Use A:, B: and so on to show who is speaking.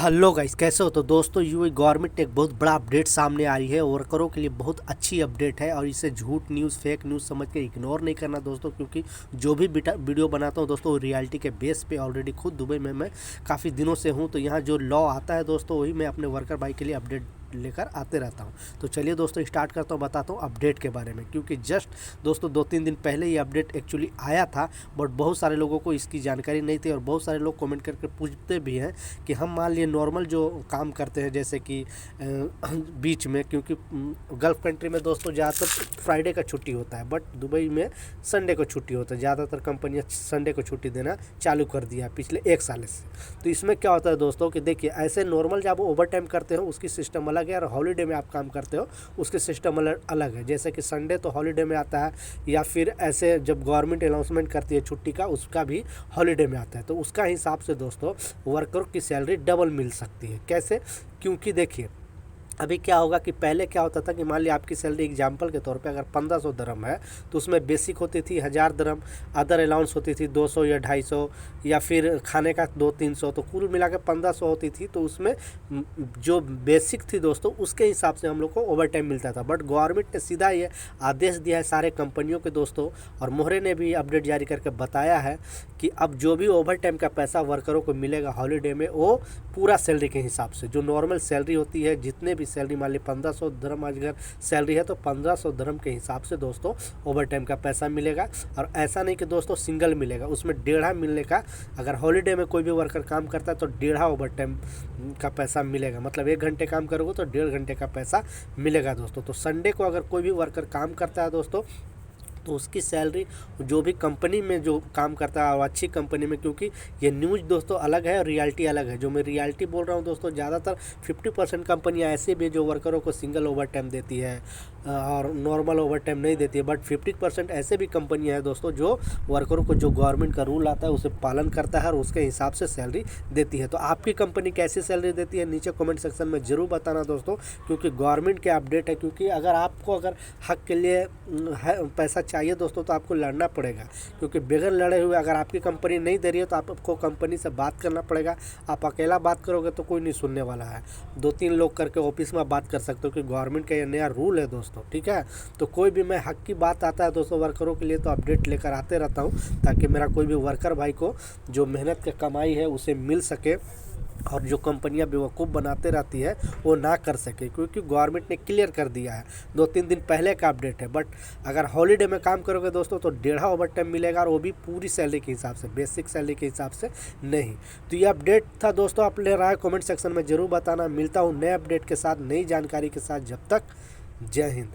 A: Hello guys, कैसे हो? तो दोस्तों यूएई गवर्नमेंट ने एक बहुत बड़ा अपडेट सामने आई है। वर्करों के लिए बहुत अच्छी अपडेट है और इसे झूठ न्यूज़ फेक न्यूज़ समझ के इग्नोर नहीं करना दोस्तों, क्योंकि जो भी वीडियो बनाता हूँ दोस्तों वो रियलिटी के बेस पे। ऑलरेडी खुद दुबई में मैं काफ़ी दिनों से हूँ, तो यहाँ जो लॉ आता है दोस्तों वही मैं अपने वर्कर भाई के लिए अपडेट लेकर आते रहता हूँ। तो चलिए दोस्तों स्टार्ट करता हूँ, बताता हूँ अपडेट के बारे में, क्योंकि जस्ट दोस्तों 2-3 दिन पहले ये अपडेट एक्चुअली आया था, बट बहुत सारे लोगों को इसकी जानकारी नहीं थी और बहुत सारे लोग कमेंट करके पूछते भी हैं कि हम मान लिए नॉर्मल जो काम करते हैं जैसे कि बीच में, क्योंकि गल्फ़ कंट्री में दोस्तों ज़्यादातर फ्राइडे का छुट्टी होता है, बट दुबई में संडे को छुट्टी होता है। ज़्यादातर कंपनियां संडे को छुट्टी देना चालू कर दिया है पिछले 1 साल से। तो इसमें क्या होता है दोस्तों कि देखिए, ऐसे नॉर्मल जब ओवर टाइम करते हो उसकी सिस्टम अलग है और हॉलीडे में आप काम करते हो उसके सिस्टम अलग है। जैसे कि संडे तो हॉलीडे में आता है, या फिर ऐसे जब गवर्नमेंट अनाउंसमेंट करती है छुट्टी का उसका भी हॉलीडे में आता है। तो उसका हिसाब से दोस्तों वर्कर की सैलरी डबल मिल सकती है। कैसे? क्योंकि देखिए अभी क्या होगा कि पहले क्या होता था कि मान लिया आपकी सैलरी एग्जांपल के तौर पे अगर 1500 दरम है तो उसमें बेसिक होती थी 1000 दरम, अदर अलाउंस होती थी 200 या 250, या फिर खाने का 200-300, तो कुल मिला के 1500 होती थी। तो उसमें जो बेसिक थी दोस्तों उसके हिसाब से हम लोग को ओवर टाइम मिलता था। बट गवर्नमेंट ने सीधा ये आदेश दिया है सारे कंपनियों के दोस्तों, और मोहरे ने भी अपडेट जारी करके बताया है कि अब जो भी ओवर टाइम का पैसा वर्करों को मिलेगा हॉलीडे में वो पूरा सैलरी के हिसाब से, जो नॉर्मल सैलरी होती है, जितने भी सैलरी मान ली 1500 दरम अगर सैलरी है तो 1500 दरम के हिसाब से दोस्तों ओवर टाइम का पैसा मिलेगा। और ऐसा नहीं कि दोस्तों सिंगल मिलेगा, उसमें 1.5 मिलने का, अगर हॉलीडे में कोई भी वर्कर काम करता है तो 1.5 ओवर टाइम का पैसा मिलेगा। मतलब 1 घंटे काम करोगे तो 1.5 घंटे का पैसा मिलेगा दोस्तों। तो संडे को अगर कोई भी वर्कर काम करता है दोस्तों तो उसकी सैलरी जो भी कंपनी में जो काम करता है और अच्छी कंपनी में, क्योंकि ये न्यूज़ दोस्तों अलग है और रियलिटी अलग है। जो मैं रियलिटी बोल रहा हूँ दोस्तों, ज़्यादातर 50% कंपनियाँ ऐसे भी जो वर्करों को सिंगल ओवर टाइम देती है और नॉर्मल ओवर टाइम नहीं देती है, बट 50% ऐसे भी कंपनियाँ हैं दोस्तों जो वर्करों को जो गवर्नमेंट का रूल आता है उसे पालन करता है और उसके हिसाब से सैलरी देती है। तो आपकी कंपनी कैसी सैलरी देती है नीचे कमेंट सेक्शन में ज़रूर बताना दोस्तों, क्योंकि गवर्नमेंट के अपडेट है। क्योंकि अगर आपको अगर हक के लिए पैसा चाहिए दोस्तों तो आपको लड़ना पड़ेगा, क्योंकि बगैर लड़े हुए अगर आपकी कंपनी नहीं दे रही है तो आपको कंपनी से बात करना पड़ेगा। आप अकेला बात करोगे तो कोई नहीं सुनने वाला है, 2-3 लोग करके ऑफिस में बात कर सकते हो, कि गवर्नमेंट का ये नया रूल है दोस्तों, ठीक है। तो कोई भी मैं हक की बात आता है दोस्तों वर्करों के लिए तो अपडेट लेकर आते रहता हूँ, ताकि मेरा कोई भी वर्कर भाई को जो मेहनत की कमाई है उसे मिल सके और जो कंपनियां बेवकूफ़ बनाते रहती है वो ना कर सके, क्योंकि गवर्नमेंट ने क्लियर कर दिया है। 2-3 दिन पहले का अपडेट है। बट अगर हॉलीडे में काम करोगे दोस्तों तो 1.5 ओवर टाइम मिलेगा, और वो भी पूरी सैलरी के हिसाब से, बेसिक सैलरी के हिसाब से नहीं। तो ये अपडेट था दोस्तों, अपने राय कमेंट सेक्शन में ज़रूर बताना। मिलता हूँ नए अपडेट के साथ, नई जानकारी के साथ। जब तक जय हिंद।